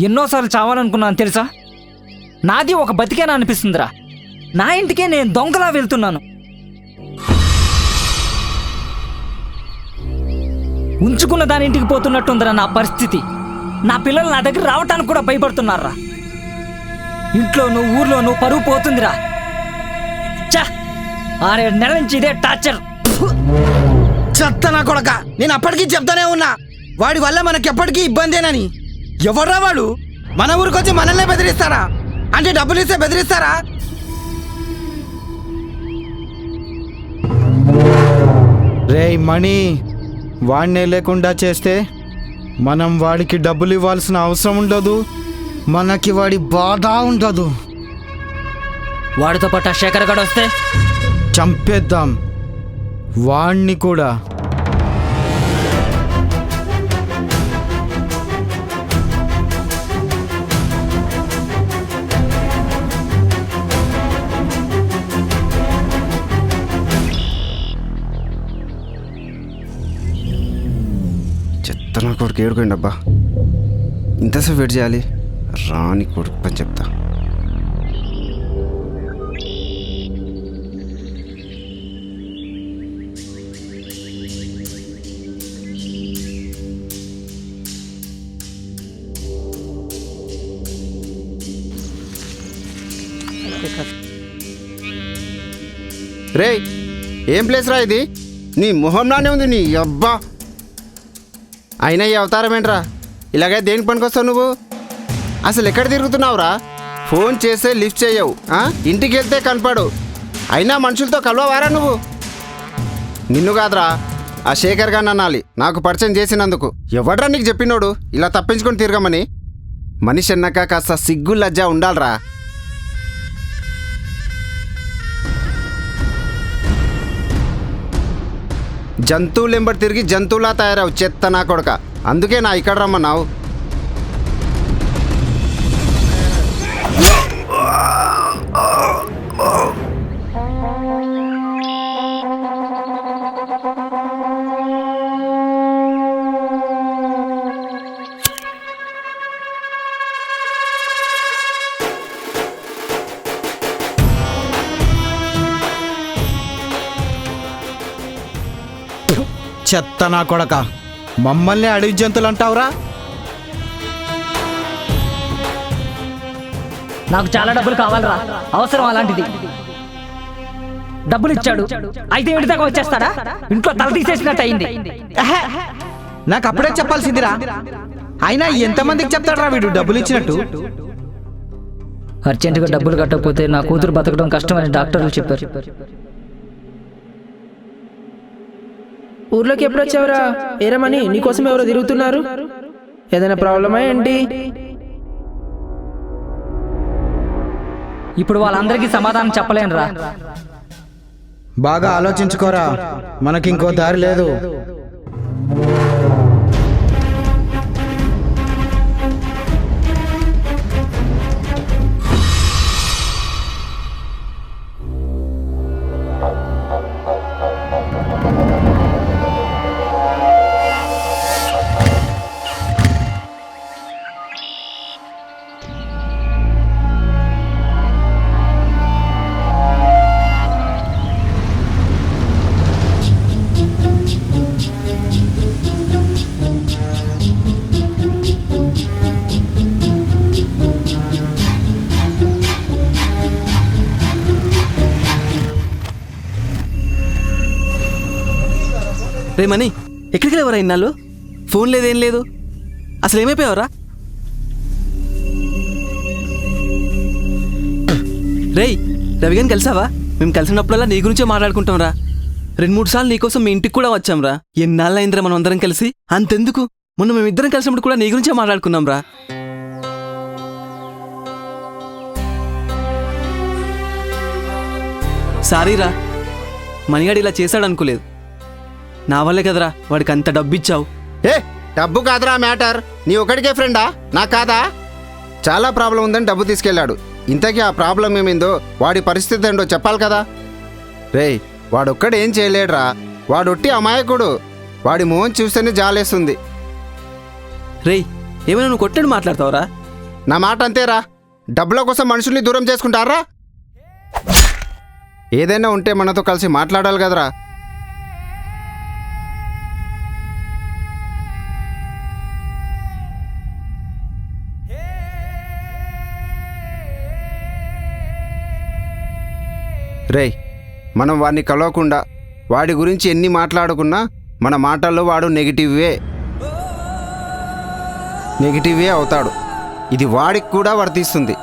ఎన్నోసార్లు చావాలనుకున్నాను తెలుసా? నాది ఒక బతికేనా అనిపిస్తుందిరా. నా ఇంటికే నేను దొంగలా వెళ్తున్నాను. ఉంచుకున్న దాని ఇంటికి పోతున్నట్టుందిరా నా పరిస్థితి. నా పిల్లలు నా దగ్గర రావటానికి కూడా భయపడుతున్నారా. ఇంట్లోనూ ఊర్లోనూ పరువు పోతుందిరా. 6-7 నెలల నుంచి ఇదే టార్చర్. చెత్త నా కొడక, నేను అప్పటికీ చెప్తానే ఉన్నా వాడి వల్ల మనకెప్పటికీ ఇబ్బందేనని. ఎవర్రా వాడు? మన ఊరికొచ్చి మనల్నే బెదిరిస్తారా? అంటే డబ్బులు ఇస్తే బెదిరిస్తారా? రేయ్ మణి, వాడినే లేకుండా చేస్తే మనం వాడికి డబ్బులు ఇవ్వాల్సిన అవసరం ఉండదు, మనకి వాడి బాధ ఉండదు. వాడితో పాటు ఆ శేఖర్ గడు వస్తే చంపేద్దాం వాణ్ణి కూడా. నా కొడుకు ఏడుకోండి అబ్బా, ఇంతసేపు వెయిట్ చేయాలి. రాని కొడుకు పని చెప్తా. రే, ఏం ప్లేస్ రా ఇది? నీ మొహంలానే ఉంది నీ అబ్బా. అయినా ఈ అవతారం ఏంట్రా? ఇలాగే దేనికి పనికొస్తావు నువ్వు? అసలు ఎక్కడ తిరుగుతున్నావురా? ఫోన్ చేస్తే లిఫ్ట్ చేయవు, ఇంటికి వెళ్తే కనపడు. అయినా మనుషులతో కలవవారా నువ్వు? నిన్ను కాదురా, ఆ శేఖర్ గారిని అనాలి, నాకు పరిచయం చేసినందుకు. ఎవడ్రా నీకు చెప్పినోడు ఇలా తప్పించుకొని తిరగమని? మనిషి అన్నాక కాస్త సిగ్గు లజ్జ ఉండాలరా. జంతువులు ఎంబడి తిరిగి జంతువులా తయారావు చెత్త నా కొడక. అందుకే నా ఇక్కడ రమ్మన్నావు. చెత్త నా కొడక, మమ్మల్ని అడవి జంతువులు అంటావురా? నాకు చాలా డబ్బులు కావాలరా, అవసరం అలాంటిది. డబ్బులు ఇచ్చాడు, అయితే ఇంటి దాకా వచ్చేస్తాడా? ఇంట్లో తల తీసేసినట్టు అయింది. నాకు అప్పుడే చెప్పాల్సిందిరా. అయినా ఎంతమందికి చెప్తాడరా వీడు డబ్బులు ఇచ్చినట్టు? అర్జెంటుగా డబ్బులు కట్టకపోతే నా కూతురు బతకడం కష్టమని డాక్టర్లు చెప్పారు. ఊర్లోకి ఎప్పుడు వచ్చావురా? ఏరమని నీకోసం ఎవరో తిరుగుతున్నారు. ఏదైనా ప్రాబ్లమా ఏంటి? ఇప్పుడు వాళ్ళందరికీ సమాధానం చెప్పలేనురా. బాగా ఆలోచించుకోరా, మనకి ఇంకో దారి లేదు. రే మనీ, ఎక్కడికి లేవరా ఇన్నాళ్ళు? ఫోన్ లేదేం లేదు, అసలు ఏమైపోయావరా? రేయ్, రవిగాని కలిసావా? మేము కలిసినప్పుడల్లా నీ గురించే మాట్లాడుకుంటాం రా. 2-3 సార్లు నీకోసం మీ ఇంటికి కూడా వచ్చాం రా. ఎన్నాళ్ళైందిరా మనం అందరం కలిసి? అంతెందుకు, మొన్న మేమిద్దరం కలిసినప్పుడు కూడా నీ గురించే మాట్లాడుకున్నాం రా. సారీరా, మణిగాడు ఇలా చేశాడు అనుకోలేదు. నా వల్లే కదరా వాడికి అంత డబ్బు ఇచ్చావు. డబ్బు కాదురా మ్యాటర్, నీ ఒకడికే ఫ్రెండా, నాకు కాదా? చాలా ప్రాబ్లం ఉందని డబ్బు తీసుకెళ్ళాడు. ఇంతకీ ఆ ప్రాబ్లం ఏమైందో, వాడి పరిస్థితి ఏంటో చెప్పాలి కదా. రేయ్, వాడొక్కడు ఏం చేయలేడురా, వాడొట్టి అమాయకుడు. వాడి మొహం చూస్తేనే జాలేస్తుంది. రేయ్, ఏమైనా నువ్వు కొట్టడు మాట్లాడతావురా? నా మాట అంతేరా. డబ్బుల కోసం మనుషుల్ని దూరం చేసుకుంటారా? ఏదైనా ఉంటే మనతో కలిసి మాట్లాడాలి కదరా. రేయ్, మనం వాడిని కలవకుండా వాడి గురించి ఎన్ని మాట్లాడుకున్నా మన మాటల్లో వాడు నెగిటివే అవుతాడు. ఇది వాడికి కూడా వర్తిస్తుంది.